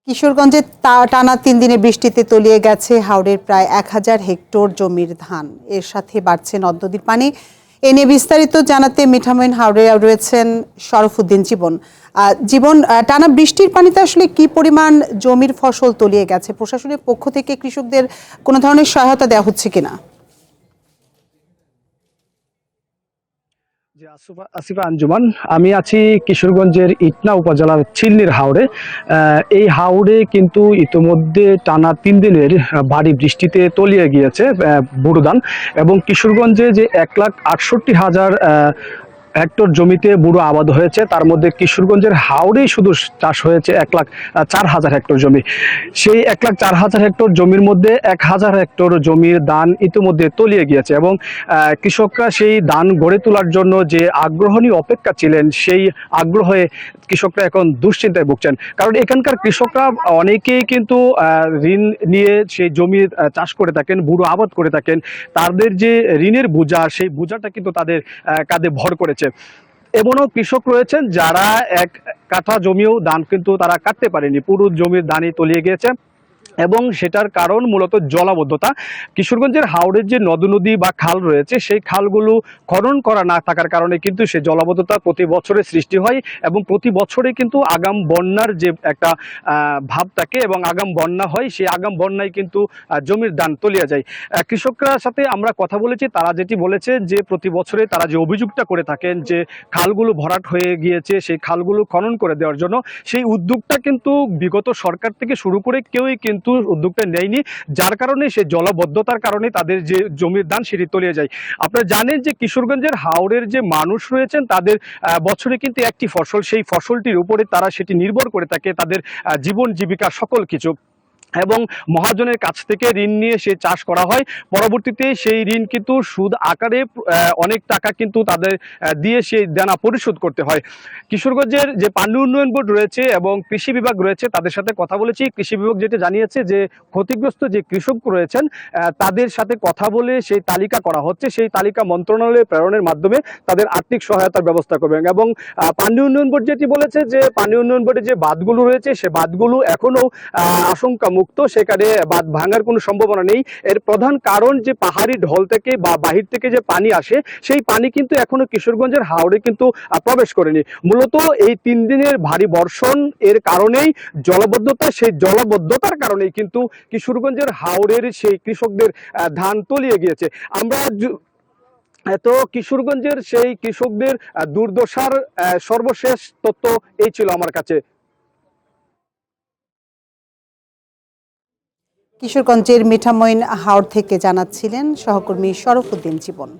কিশোরগঞ্জে টানা ৩ দিনে বৃষ্টিতে তলিয়ে গেছে হাওরের প্রায় ১,০০০ হেক্টর জমির ধান। এর সাথে বাড়ছে নদ নদীর পানি। এ নিয়ে বিস্তারিত জানাতে মিঠামইন হাওরে রয়েছেন শরফুদ্দিন জীবন। জীবন, টানা বৃষ্টির পানিতে আসলে কি পরিমাণ জমির ফসল তলিয়ে গেছে? প্রশাসনের পক্ষ থেকে কৃষকদের কোনো ধরনের সহায়তা দেওয়া হচ্ছে কিনা? আসিফা আঞ্জুমান, আমি আছি কিশোরগঞ্জের ইটনা উপজেলার চিলনির হাওরে। এই হাওরে কিন্তু ইতোমধ্যে টানা ৩ দিনের ভারী বৃষ্টিতে তলিয়ে গিয়েছে বোরো ধান, এবং কিশোরগঞ্জে যে ১,৬৮,০০০ হেক্টর জমিতে বুড়ো আবাদ হয়েছে, তার মধ্যে কিশোরগঞ্জের হাওরেই শুধু চাষ হয়েছে ১,০৪,০০০ হেক্টর জমি। সেই ১,০৪,০০০ হেক্টর জমির মধ্যে ১,০০০ হেক্টর জমির ধান ইতিমধ্যে তলিয়ে গিয়েছে, এবং কৃষকরা সেই ধান গড়ে তোলার জন্য যে আগ্রহ নিয়ে অপেক্ষা ছিলেন, সেই আগ্রহে কৃষকরা এখন দুশ্চিন্তায় ভুগছেন। কারণ এখানকার কৃষকরা অনেকেই কিন্তু ঋণ নিয়ে সেই জমি চাষ করে থাকেন, বুড়ো আবাদ করে থাকেন। তাদের যে ঋণের বোঝা, সেই বোঝাটা কিন্তু তাদের কাঁধে ভর করেছে। এমনও কৃষক রয়েছেন যারা ১ কাঠা জমিও ধান কিন্তু তারা কাটতে পারেনি, পুরো জমির ধানই তলিয়ে গিয়েছে, এবং সেটার কারণ মূলত জলাবদ্ধতা। কিশোরগঞ্জের হাওরের যে নদ নদী বা খাল রয়েছে, সেই খালগুলো খনন করা না থাকার কারণে কিন্তু সে জলাবদ্ধতা প্রতি বছরে সৃষ্টি হয়, এবং প্রতি বছরে কিন্তু আগাম বন্যার যে একটা ভাব থাকে এবং আগাম বন্যা হয়, সেই আগাম বন্যায় কিন্তু জমির ধান তলিয়ে যায়। কৃষকরা সাথে আমরা কথা বলেছি, তারা যেটি বলেছে যে প্রতি বছরে তারা যে অভিযোগটা করে থাকেন যে খালগুলো ভরাট হয়ে গিয়েছে, সেই খালগুলো খনন করে দেওয়ার জন্য, সেই উদ্যোগটা কিন্তু বিগত সরকার থেকে শুরু করে কেউই কিন্তু উদ্যোগটা নেয়নি, যার কারণে সেই জলাবদ্ধতার কারণে তাদের যে জমির ধান সেটি তলিয়ে যায়। আপনারা জানেন যে কিশোরগঞ্জের হাওরের যে মানুষ রয়েছেন, তাদের বছরে কিন্তু একটি ফসল, সেই ফসলটির উপরে তারা সেটি নির্ভর করে থাকে, তাদের জীবন জীবিকা সকল কিছু, এবং মহাজনের কাছ থেকে ঋণ নিয়ে সে চাষ করা হয়। পরবর্তীতে সেই ঋণ কিন্তু সুদ আকারে অনেক টাকা কিন্তু তাদের দিয়ে সেই দেনা পরিশোধ করতে হয়। কিশোরগঞ্জের যে পানি উন্নয়ন বোর্ড রয়েছে এবং কৃষি বিভাগ রয়েছে, তাদের সাথে কথা বলেছি। কৃষি বিভাগ যেটা জানিয়েছে যে ক্ষতিগ্রস্ত যে কৃষক রয়েছেন, তাদের সাথে কথা বলে সেই তালিকা করা হচ্ছে, সেই তালিকা মন্ত্রণালয়ে প্রেরণের মাধ্যমে তাদের আর্থিক সহায়তার ব্যবস্থা করবেন। এবং পানি উন্নয়ন বোর্ড যেটি বলেছে যে পানি উন্নয়ন বোর্ডে যে বাঁধগুলো রয়েছে, সে বাঁধগুলো এখনো আশঙ্কা মুক্ত, সেখানে বাঁধ ভাঙার কোনো সম্ভাবনা নেই। এর প্রধান কারণ যে পাহাড়ি ঢল থেকে বা বাহির থেকে যে পানি আসে, সেই পানি কিন্তু এখনো কিশোরগঞ্জের হাওরে কিন্তু প্রবেশ করেনি। মূলত এই ৩ দিনের ভারী বর্ষণ এর কারণেই জলাবদ্ধতা, সেই জলাবদ্ধতার কারণেই কিন্তু কিশোরগঞ্জের হাওরের সেই কৃষকদের ধান তলিয়ে গিয়েছে। আমরা তো কিশোরগঞ্জের সেই কৃষকদের দুর্দশার সর্বশেষ তথ্য এই ছিল আমার কাছে। কিশোরগঞ্জের মিঠামইন হাওর থেকে জানাচ্ছিলেন সহকর্মী শরফুদ্দিন জীবন।